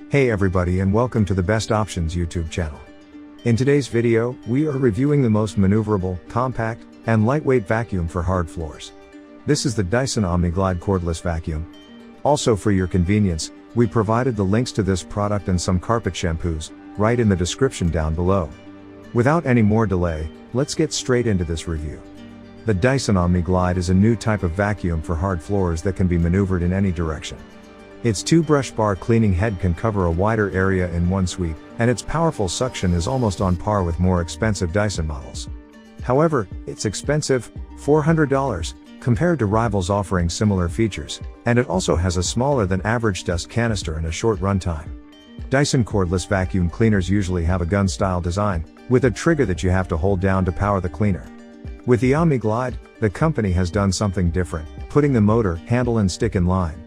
Hey everybody, and welcome to the Best Options YouTube channel. In today's video, we are reviewing the most maneuverable, compact, and lightweight vacuum for hard floors. This is the Dyson Omni-glide cordless vacuum. Also, for your convenience, we provided the links to this product and some carpet shampoos right in the description down below. Without any more delay, let's get straight into this review. The Dyson Omni-glide is a new type of vacuum for hard floors that can be maneuvered in any direction. Its two brush bar cleaning head can cover a wider area in one sweep, and its powerful suction is almost on par with more expensive Dyson models. However, it's expensive, $400, compared to rivals offering similar features, and it also has a smaller than average dust canister and a short runtime. Dyson cordless vacuum cleaners usually have a gun-style design, with a trigger that you have to hold down to power the cleaner. With the Omni-glide, the company has done something different, putting the motor, handle and stick in line.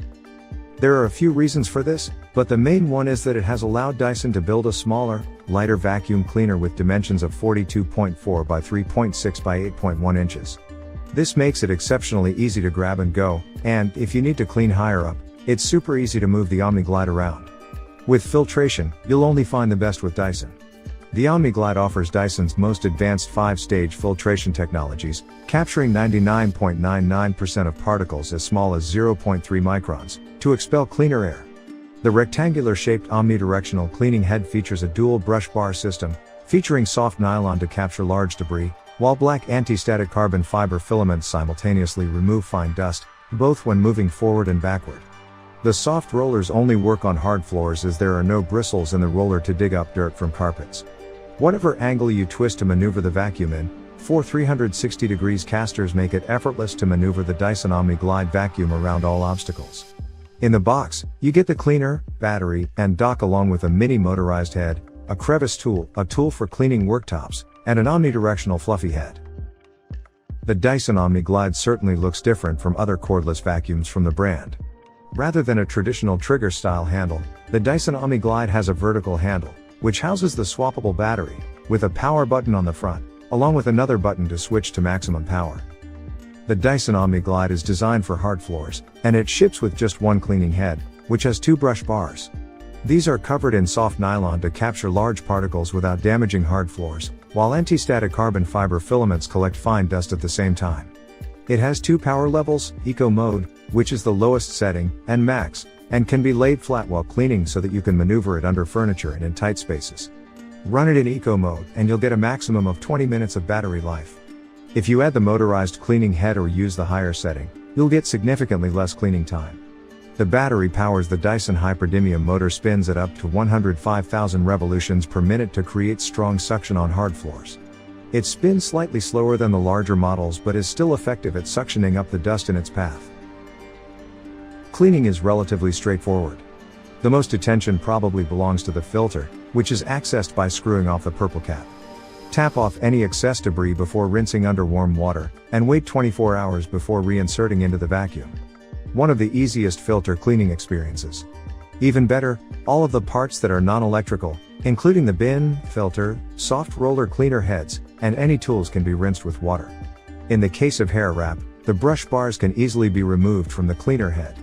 There are a few reasons for this, but the main one is that it has allowed Dyson to build a smaller, lighter vacuum cleaner with dimensions of 42.4 by 3.6 by 8.1 inches. This makes it exceptionally easy to grab and go, and if you need to clean higher up, it's super easy to move the Omni-glide around. With filtration, you'll only find the best with Dyson. The Omni-glide offers Dyson's most advanced 5-stage filtration technologies, capturing 99.99% of particles as small as 0.3 microns, to expel cleaner air. The rectangular-shaped omnidirectional cleaning head features a dual brush bar system, featuring soft nylon to capture large debris, while black anti-static carbon fiber filaments simultaneously remove fine dust, both when moving forward and backward. The soft rollers only work on hard floors as there are no bristles in the roller to dig up dirt from carpets. Whatever angle you twist to maneuver the vacuum in, 4 360 degrees casters make it effortless to maneuver the Dyson Omni-glide vacuum around all obstacles. In the box, you get the cleaner, battery, and dock along with a mini motorized head, a crevice tool, a tool for cleaning worktops, and an omnidirectional fluffy head. The Dyson Omni-glide certainly looks different from other cordless vacuums from the brand. Rather than a traditional trigger-style handle, the Dyson Omni-glide has a vertical handle, which houses the swappable battery, with a power button on the front, along with another button to switch to maximum power. The Dyson Omni-glide is designed for hard floors, and it ships with just one cleaning head, which has two brush bars. These are covered in soft nylon to capture large particles without damaging hard floors, while anti-static carbon fiber filaments collect fine dust at the same time. It has two power levels, Eco mode, which is the lowest setting, and Max, and can be laid flat while cleaning so that you can maneuver it under furniture and in tight spaces. Run it in Eco mode and you'll get a maximum of 20 minutes of battery life. If you add the motorized cleaning head or use the higher setting, you'll get significantly less cleaning time. The battery powers the Dyson Hyperdymium motor spins at up to 105,000 revolutions per minute to create strong suction on hard floors. It spins slightly slower than the larger models but is still effective at suctioning up the dust in its path. Cleaning is relatively straightforward. The most attention probably belongs to the filter, which is accessed by screwing off the purple cap. Tap off any excess debris before rinsing under warm water, and wait 24 hours before reinserting into the vacuum. One of the easiest filter cleaning experiences. Even better, all of the parts that are non-electrical, including the bin, filter, soft roller cleaner heads, and any tools can be rinsed with water. In the case of hair wrap, the brush bars can easily be removed from the cleaner head.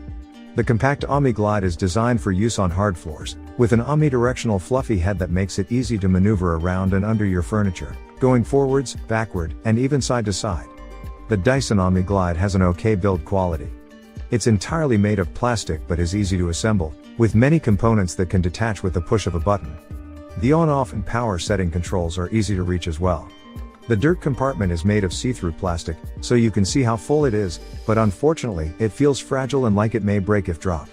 The compact Omni-glide is designed for use on hard floors, with an omnidirectional fluffy head that makes it easy to maneuver around and under your furniture, going forwards, backward, and even side to side. The Dyson Omni-glide has an okay build quality. It's entirely made of plastic but is easy to assemble, with many components that can detach with the push of a button. The on-off and power setting controls are easy to reach as well. The dirt compartment is made of see-through plastic, so you can see how full it is, but unfortunately, it feels fragile and like it may break if dropped.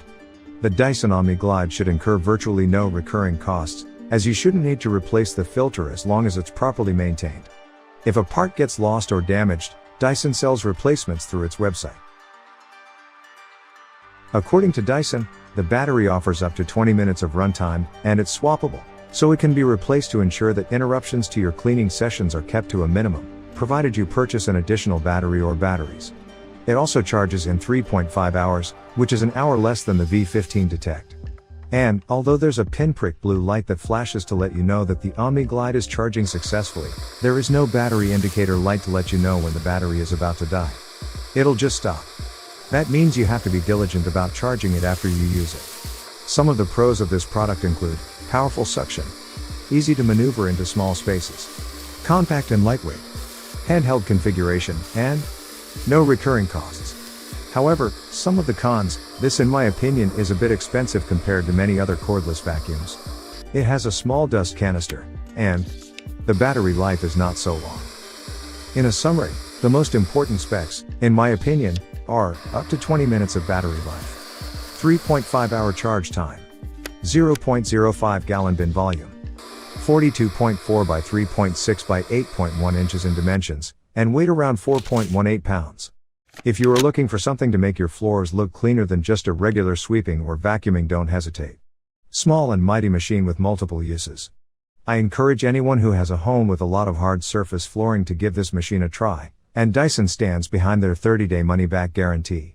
The Dyson Omni-glide should incur virtually no recurring costs, as you shouldn't need to replace the filter as long as it's properly maintained. If a part gets lost or damaged, Dyson sells replacements through its website. According to Dyson, the battery offers up to 20 minutes of runtime, and it's swappable, so it can be replaced to ensure that interruptions to your cleaning sessions are kept to a minimum, provided you purchase an additional battery or batteries. It also charges in 3.5 hours, which is an hour less than the V15 Detect. And, although there's a pinprick blue light that flashes to let you know that the Omni-glide is charging successfully, there is no battery indicator light to let you know when the battery is about to die. It'll just stop. That means you have to be diligent about charging it after you use it. Some of the pros of this product include powerful suction, easy to maneuver into small spaces, compact and lightweight, handheld configuration, and no recurring costs. However, some of the cons: this in my opinion is a bit expensive compared to many other cordless vacuums. It has a small dust canister, and the battery life is not so long. In a summary, the most important specs, in my opinion, are up to 20 minutes of battery life, 3.5-hour charge time, 0.05 gallon bin volume, 42.4 by 3.6 by 8.1 inches in dimensions, and weight around 4.18 pounds. If you are looking for something to make your floors look cleaner than just a regular sweeping or vacuuming, don't hesitate. Small and mighty machine with multiple uses. I encourage anyone who has a home with a lot of hard surface flooring to give this machine a try, and Dyson stands behind their 30-day money-back guarantee.